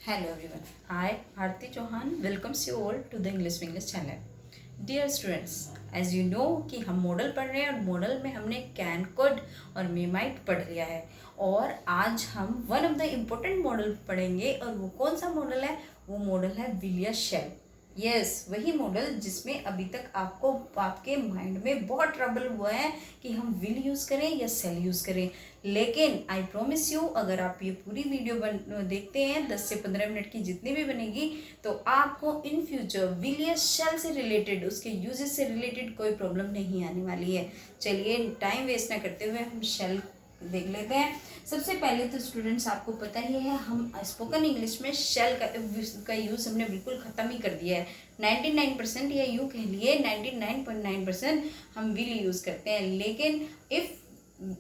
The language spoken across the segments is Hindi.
Hello everyone. I, Aarti Chauhan, welcomes you all to the English channel. Dear students, as you know कि हम मॉडल पढ़ रहे हैं और मॉडल में हमने कैन कोड और मेमाइट पढ़ लिया है और आज हम one of the important model पढ़ेंगे और वो कौन सा मॉडल है? वो मॉडल है विलियस शेल। यस, वही मॉडल जिसमें अभी तक आपको आपके माइंड में बहुत ट्रबल हुआ है कि हम विल यूज़ करें या सेल यूज़ करें। लेकिन आई प्रॉमिस यू, अगर आप ये पूरी वीडियो देखते हैं 10 से 15 मिनट की जितनी भी बनेगी, तो आपको इन फ्यूचर विल या शेल से रिलेटेड, उसके यूजेस से रिलेटेड कोई प्रॉब्लम नहीं आने वाली है। चलिए टाइम वेस्ट ना करते हुए हम शेल देख लेते हैं। सबसे पहले तो स्टूडेंट्स आपको पता ही है, हम स्पोकन इंग्लिश में शेल का यूज़ हमने बिल्कुल ख़त्म ही कर दिया है। 99% या यूँ कह लिए 99.9% हम विल यूज़ करते हैं। लेकिन if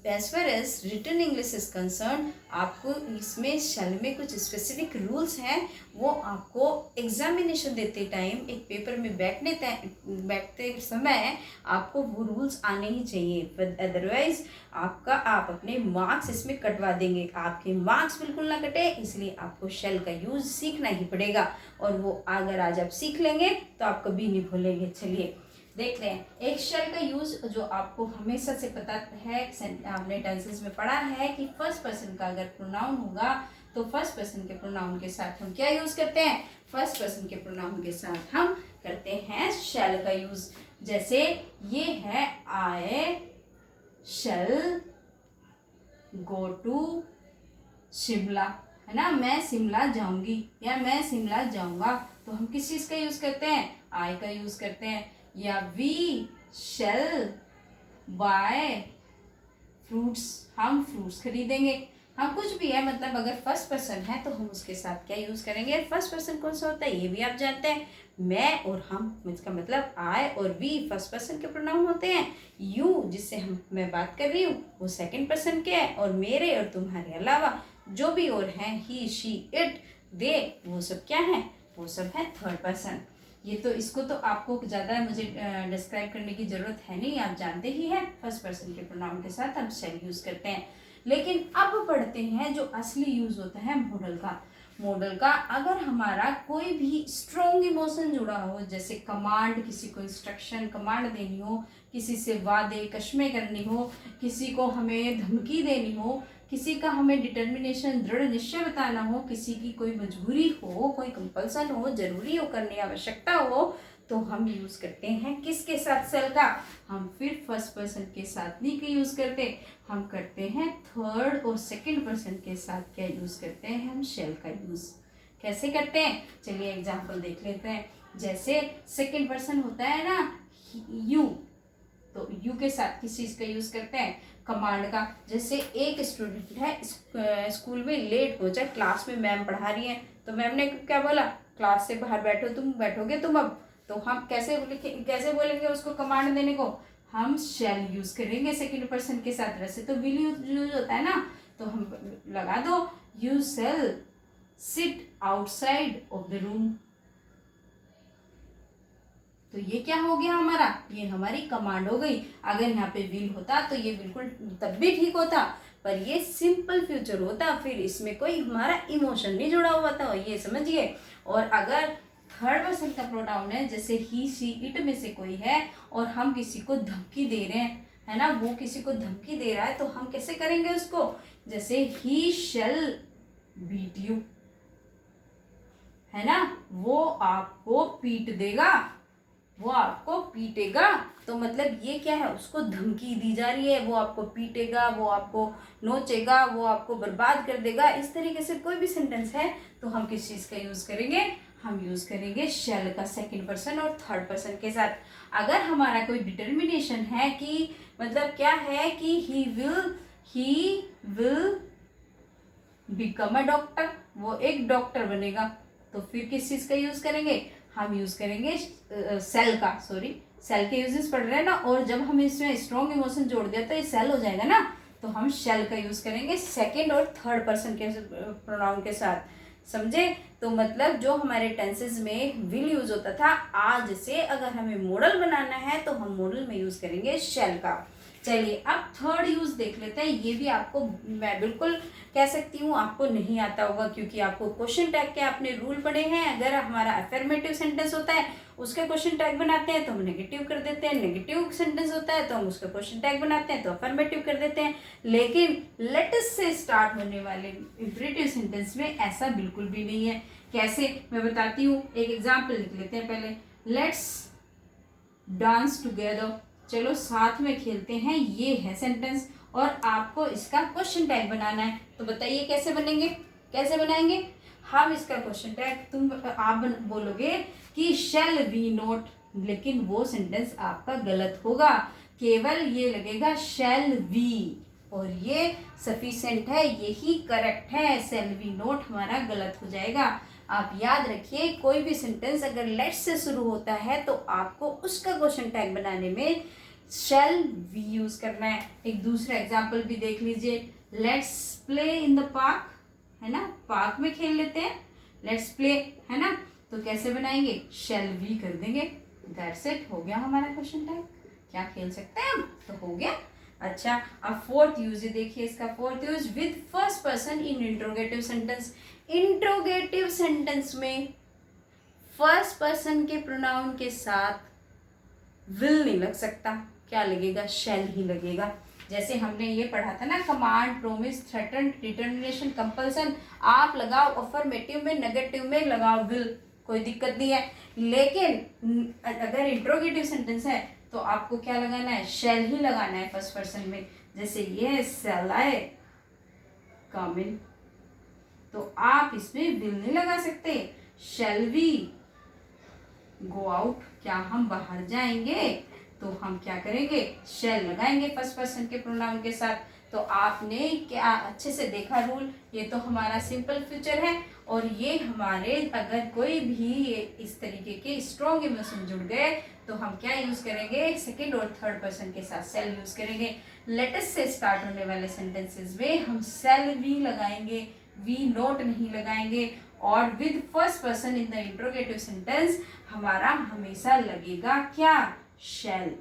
as far as written English is concerned, आपको इसमें शेल में कुछ स्पेसिफिक रूल्स हैं, वो आपको एग्जामिनेशन देते टाइम एक पेपर में बैठते समय आपको वो रूल्स आने ही चाहिए। अदरवाइज आप अपने मार्क्स इसमें कटवा देंगे। आपके मार्क्स बिल्कुल ना कटे, इसलिए आपको शेल का यूज़ सीखना ही पड़ेगा और वो अगर आज आप सीख लेंगे तो आप कभी नहीं भूलेंगे। चलिए देखते हैं एक शेल का यूज जो आपको हमेशा से पता है, आपने टेंसेस में पढ़ा है कि फर्स्ट पर्सन का अगर प्रोनाउन होगा तो फर्स्ट पर्सन के प्रोनाउन के साथ हम क्या यूज करते हैं? फर्स्ट पर्सन के प्रोनाउन के साथ हम करते हैं शेल का यूज। जैसे ये है, I shall go to Shimla, है ना, मैं शिमला जाऊंगी या मैं शिमला जाऊंगा। तो हम किस चीज का यूज करते हैं? आई का यूज करते हैं। या वी शेल बाय फ्रूट्स, हम फ्रूट्स खरीदेंगे। हम कुछ भी है, मतलब अगर फर्स्ट पर्सन है तो हम उसके साथ क्या यूज करेंगे? फर्स्ट पर्सन कौन सा होता है ये भी आप जानते हैं, मैं और हम, इसका मतलब आई और वी फर्स्ट पर्सन के प्रोनाउन होते हैं। यू जिससे मैं बात कर रही हूँ वो सेकंड पर्सन के है, और मेरे और तुम्हारे अलावा जो भी और हैं, ही शी इट दे, वो सब क्या है? वो सब है थर्ड पर्सन। ये तो इसको तो आपको ज़्यादा मुझे डिस्क्राइब करने की ज़रूरत है नहीं, आप जानते ही हैं फर्स्ट पर्सन के प्रोनाउन के साथ हम शेल यूज़ करते हैं। लेकिन अब पढ़ते हैं जो असली यूज़ होता है मॉडल का। मॉडल का अगर हमारा कोई भी स्ट्रॉन्ग इमोशन जुड़ा हो, जैसे कमांड, किसी को इंस्ट्रक्शन कमांड देनी हो, किसी से वादे कस्में करनी हो, किसी को हमें धमकी देनी हो, किसी का हमें डिटर्मिनेशन दृढ़ निश्चय बताना हो, किसी की कोई मजबूरी हो, कोई कंपल्सन हो, जरूरी हो, करने की आवश्यकता हो, तो हम यूज करते हैं किसके साथ? शेल का। हम फिर फर्स्ट पर्सन के साथ नहीं के यूज करते, हम करते हैं थर्ड और सेकंड पर्सन के साथ क्या यूज करते हैं? हम शेल का यूज। कैसे करते हैं? चलिए एग्जांपल देख लेते हैं। जैसे सेकंड पर्सन होता है ना यू, तो यू के साथ किस चीज का यूज करते हैं? कमांड का। जैसे एक स्टूडेंट है स्कूल में लेट हो जाए, क्लास में मैम पढ़ा रही हैं, तो मैम ने क्या बोला? क्लास से बाहर बैठो, तुम बैठोगे तुम अब। तो हम कैसे बोलेंगे उसको कमांड देने को? हम शेल यूज करेंगे सेकंड पर्सन के साथ। वैसे तो विल यूज होता है ना, तो हम लगा दो, you shall sit outside of the room. तो ये क्या हो गया हमारा? ये हमारी कमांड हो गई। अगर यहाँ पे विल होता तो ये बिल्कुल तब भी ठीक होता, पर ये सिंपल फ्यूचर होता, फिर इसमें कोई हमारा इमोशन नहीं जुड़ा हुआ था, ये समझिए। और अगर थर्ड पर्सन का प्रोनाउन है, जैसे ही शी इट में से कोई है और हम किसी को धमकी दे रहे हैं, है ना, वो किसी को धमकी दे रहा है, तो हम कैसे करेंगे उसको? जैसे ही शेल बीट यू, है ना, वो आपको पीट देगा, वो आपको पीटेगा। तो मतलब ये क्या है? उसको धमकी दी जा रही है, वो आपको पीटेगा, वो आपको नोचेगा, वो आपको बर्बाद कर देगा। इस तरीके से कोई भी सेंटेंस है तो हम किस चीज़ का यूज़ करेंगे? हम यूज़ करेंगे शेल का सेकंड पर्सन और थर्ड पर्सन के साथ। अगर हमारा कोई डिटर्मिनेशन है कि मतलब क्या है कि he will become a doctor, वो एक डॉक्टर बनेगा, तो फिर किस चीज़ का यूज़ करेंगे? हम यूज़ करेंगे सेल का। सॉरी, सेल के यूजेस पढ़ रहे हैं ना, और जब हम इसमें स्ट्रॉन्ग इमोशन जोड़ दिया तो ये सेल हो जाएगा ना, तो हम शेल का यूज़ करेंगे सेकंड और थर्ड पर्सन के प्रोनाउन के साथ। समझे? तो मतलब जो हमारे टेंसेस में विल यूज होता था, आज से अगर हमें मॉडल बनाना है तो हम मॉडल में यूज़ करेंगे शेल का। चलिए अब थर्ड यूज देख लेते हैं। ये भी आपको मैं बिल्कुल कह सकती हूँ आपको नहीं आता होगा, क्योंकि आपको क्वेश्चन टैग के आपने रूल पढ़े हैं। अगर हमारा अफर्मेटिव सेंटेंस होता है उसका क्वेश्चन टैग बनाते हैं तो हम नेगेटिव कर देते हैं, नेगेटिव सेंटेंस होता है तो हम उसका क्वेश्चन टैग बनाते हैं तो अफर्मेटिव कर देते हैं। लेकिन लेट्स से स्टार्ट होने वाले इंपरेटिव सेंटेंस में ऐसा बिल्कुल भी नहीं है। कैसे, मैं बताती हूँ। एक एग्जाम्पल लिख लेते हैं पहले। लेट्स डांस टुगेदर, चलो साथ में खेलते हैं, ये है सेंटेंस और आपको इसका क्वेश्चन टैग बनाना है। तो बताइए कैसे बनेंगे, कैसे बनाएंगे हम इसका क्वेश्चन टैग। आप बोलोगे कि शैल वी नोट, लेकिन वो सेंटेंस आपका गलत होगा। केवल ये लगेगा शैल वी और ये सफिशिएंट है, यही करेक्ट है। शैल वी नोट हमारा गलत हो जाएगा। आप याद रखिए कोई भी सेंटेंस अगर लेट्स से शुरू होता है तो आपको उसका क्वेश्चन टैग बनाने में शैल वी यूज करना है। एक दूसरा एग्जाम्पल भी देख लीजिए। Let's play in the park, है ना, पार्क में खेल लेते हैं। लेट्स प्ले, है ना, तो कैसे बनाएंगे, शैल वी कर देंगे। दैट्स इट, हो गया हमारा क्वेश्चन टैग। क्या खेल सकते हैं हम, तो हो गया। अच्छा, अब फोर्थ यूज देखिए इसका। Fourth use with first person in interrogative sentence. Interrogative sentence में फर्स्ट पर्सन के प्रोनाउन के साथ विल नहीं लग सकता, क्या लगेगा, शैल ही लगेगा। जैसे हमने ये पढ़ा था ना, command, promise, threaten, determination, compulsion. आप लगाओ अफर्मेटिव में, नेगेटिव में लगाओ विल, कोई दिक्कत नहीं है। लेकिन अगर इंट्रोगेटिव सेंटेंस है तो आपको क्या लगाना है, शैल ही लगाना है फर्स्ट पर्सन में। जैसे ये शैल आई कम इन, तो आप इसमें विल नहीं लगा सकते। शैल वी गो आउट, क्या हम बाहर जाएंगे, तो हम क्या करेंगे, शैल लगाएंगे फर्स्ट पर्सन के प्रोनाउन के साथ। तो आपने क्या अच्छे से देखा रूल। ये तो हमारा सिंपल फ्यूचर है और ये हमारे अगर कोई भी इस तरीके के स्ट्रॉन्ग इमोशन जुड़ गए तो हम क्या यूज करेंगे, सेकंड और थर्ड पर्सन के साथ शैल यूज करेंगे। लेटेस्ट से स्टार्ट होने वाले सेंटेंसेस में हम शैल वी लगाएंगे, वी नोट नहीं लगाएंगे। और with first person in the interrogative sentence हमारा हमेशा लगेगा क्या, शैल,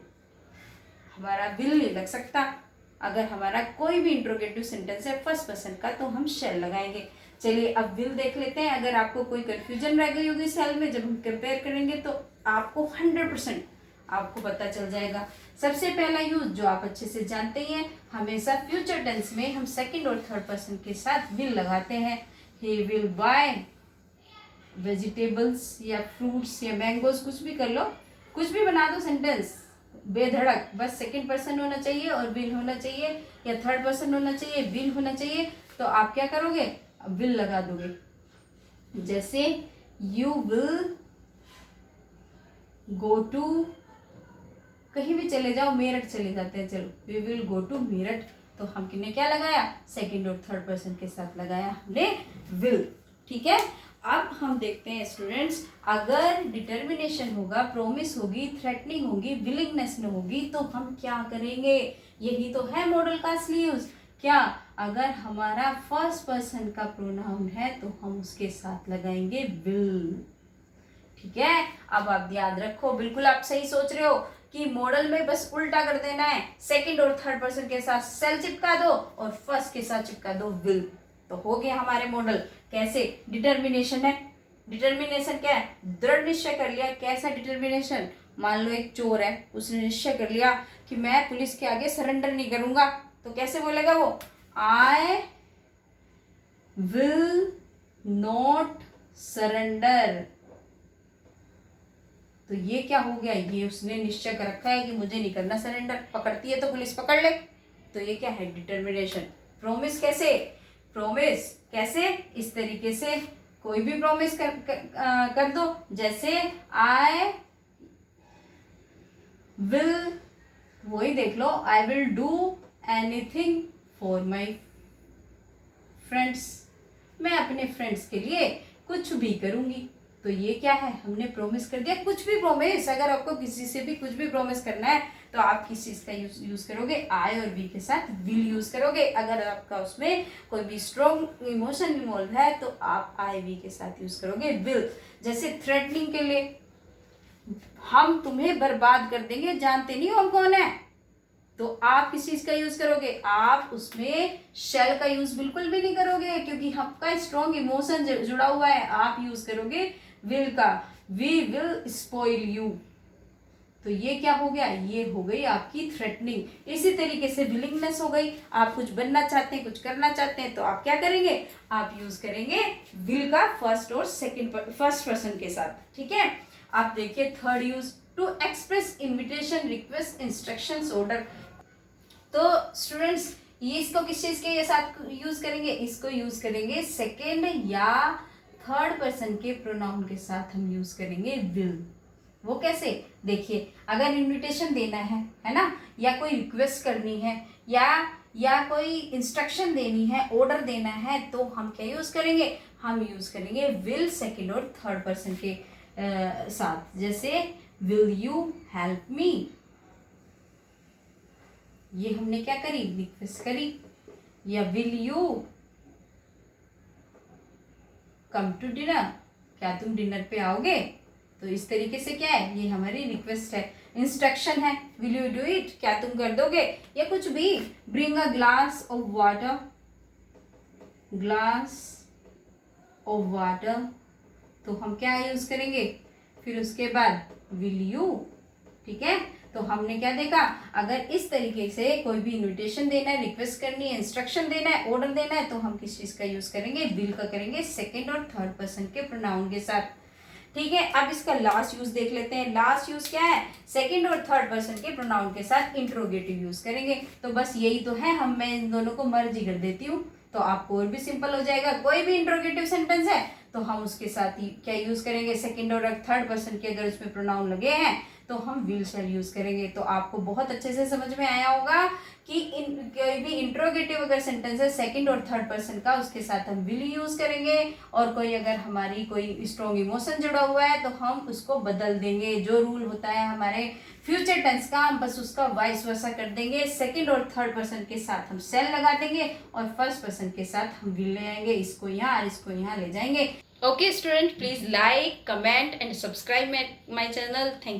हमारा विल नहीं लग सकता। अगर हमारा कोई भी इंट्रोगेटिव सेंटेंस है फर्स्ट पर्सन का तो हम शैल लगाएंगे। चलिए अब विल देख लेते हैं। अगर आपको कोई कंफ्यूजन रह गई होगी शैल में, जब हम कंपेयर करेंगे तो आपको 100% आपको पता चल जाएगा। सबसे पहला यूज जो आप अच्छे से जानते ही हैं, हमेशा फ्यूचर टेंस में हम सेकंड और थर्ड पर्सन के साथ विल लगाते हैं। ही विल बाय वेजिटेबल्स या फ्रूट्स या मैंगोज, कुछ भी कर लो, कुछ भी बना दो सेंटेंस बेधड़क, बस सेकंड पर्सन होना चाहिए और विल होना चाहिए, या थर्ड पर्सन होना चाहिए, विल होना चाहिए। तो आप क्या करोगे, विल लगा दोगे। जैसे यू विल गो टू, कहीं भी चले जाओ, मेरठ चले जाते हैं, चलो we will go to Meerut, तो हमने क्या लगाया, सेकंड और थर्ड पर्सन के साथ लगाया हमने विल। ठीक है, अब हम देखते हैं स्टूडेंट्स, अगर डिटर्मिनेशन होगा, प्रोमिस होगी, थ्रेटनिंग होगी, विलिंगनेस न होगी तो हम क्या करेंगे, यही तो है मॉडल का असली यूज। क्या, अगर हमारा फर्स्ट पर्सन का प्रोनाउन है तो हम उसके साथ लगाएंगे विल। ठीक है, अब आप याद रखो, बिल्कुल आप सही सोच रहे हो कि मॉडल में बस उल्टा कर देना है, सेकंड और थर्ड पर्सन के साथ सेल चिपका दो और फर्स्ट के साथ चिपका दो विल, तो हो गया हमारे मॉडल। कैसे, डिटर्मिनेशन है, डिटर्मिनेशन क्या है, दृढ़ निश्चय कर लिया। कैसा डिटर्मिनेशन, मान लो एक चोर है, उसने निश्चय कर लिया कि मैं पुलिस के आगे सरेंडर नहीं करूंगा, तो कैसे बोलेगा वो, आई विल नॉट सरेंडर। तो ये क्या हो गया, ये उसने निश्चय कर रखा है कि मुझे नहीं करना सरेंडर, पकड़ती है तो पुलिस पकड़ ले, तो ये क्या है, डिटर्मिनेशन। प्रोमिस कैसे, प्रोमिस कैसे, इस तरीके से कोई भी प्रोमिस कर दो, जैसे आई विल, वही देख लो, I will do anything for my friends, मैं अपने फ्रेंड्स के लिए कुछ भी करूंगी। तो ये क्या है, हमने प्रोमिस कर दिया, कुछ भी प्रोमिस। अगर आपको किसी से भी कुछ भी प्रोमिस करना है तो आप किस चीज का यूज करोगे, आई और वी के साथ विल यूज करोगे। अगर आपका उसमें कोई भी स्ट्रॉन्ग इमोशन इन्वॉल्व है तो आप आई वी के साथ यूज करोगे विल। जैसे थ्रेटनिंग के लिए, हम तुम्हें बर्बाद कर देंगे, जानते नहीं हो हम कौन है, तो आप किस चीज का यूज करोगे, आप उसमें शेल का यूज बिल्कुल भी नहीं करोगे, क्योंकि आपका स्ट्रॉन्ग इमोशन जुड़ा हुआ है। आप यूज करोगे विल का, वी विल स्पॉइल यू। तो ये क्या हो गया, ये हो गई आपकी थ्रेटनिंग। इसी तरीके से विलिंगनेस हो गई, आप कुछ बनना चाहते हैं, कुछ करना चाहते हैं, तो आप क्या करेंगे, आप यूज करेंगे विल का फर्स्ट और फर्स्ट पर्सन के साथ। ठीक है, आप देखिए third use, to express invitation, request, instructions, order. तो स्टूडेंट्स ये इसको किस चीज के साथ यूज करेंगे, इसको यूज करेंगे सेकेंड या थर्ड पर्सन के प्रोनाउन के साथ हम यूज करेंगे विल। वो कैसे, देखिए अगर इनविटेशन देना है ना, या कोई रिक्वेस्ट करनी है, या कोई इंस्ट्रक्शन देनी है, ऑर्डर देना है, तो हम क्या यूज करेंगे, हम यूज करेंगे विल सेकंड और थर्ड पर्सन के साथ। जैसे विल यू हेल्प मी, ये हमने क्या करी, रिक्वेस्ट करी। या will you come to dinner, क्या तुम डिनर पे आओगे। तो इस तरीके से क्या है, ये हमारी रिक्वेस्ट है। इंस्ट्रक्शन है, विल यू डू इट, क्या तुम कर दोगे, या कुछ भी। Bring a glass of water, glass of water, तो हम क्या यूज करेंगे, फिर उसके बाद विल यू। ठीक है, तो हमने क्या देखा, अगर इस तरीके से कोई भी इनविटेशन देना है, रिक्वेस्ट करनी है, इंस्ट्रक्शन देना है, ऑर्डर देना है, तो हम किस चीज का यूज करेंगे, विल का करेंगे सेकंड और थर्ड पर्सन के प्रोनाउन के साथ। ठीक है, अब इसका लास्ट यूज देख लेते हैं। लास्ट यूज क्या है, सेकंड और थर्ड पर्सन के प्रोनाउन के साथ इंट्रोगेटिव यूज करेंगे। तो बस यही तो है, मैं इन दोनों को मर्ज ही कर देती हूँ, तो आपको और भी सिंपल हो जाएगा। कोई भी इंट्रोगेटिव सेंटेंस है तो हम उसके साथ ही क्या यूज करेंगे, सेकंड और थर्ड पर्सन के अगर उसमें प्रोनाउन लगे हैं तो हम विल शैल यूज करेंगे। तो आपको बहुत अच्छे से समझ में आया होगा कि कोई भी इंट्रोगेटिव अगर सेंटेंस है सेकंड और थर्ड पर्सन का, उसके साथ हम विल यूज करेंगे। और कोई अगर हमारी कोई स्ट्रॉन्ग इमोशन जुड़ा हुआ है तो हम उसको बदल देंगे। जो रूल होता है हमारे फ्यूचर टेंस का, हम बस उसका वाइस वर्सा कर देंगे। सेकंड और थर्ड पर्सन के साथ हम सेल लगा देंगे और फर्स्ट पर्सन के साथ हम विल ले आएंगे। इसको यहाँ और इसको यहाँ ले जाएंगे। Okay student, please like, comment and subscribe my channel. Thank you.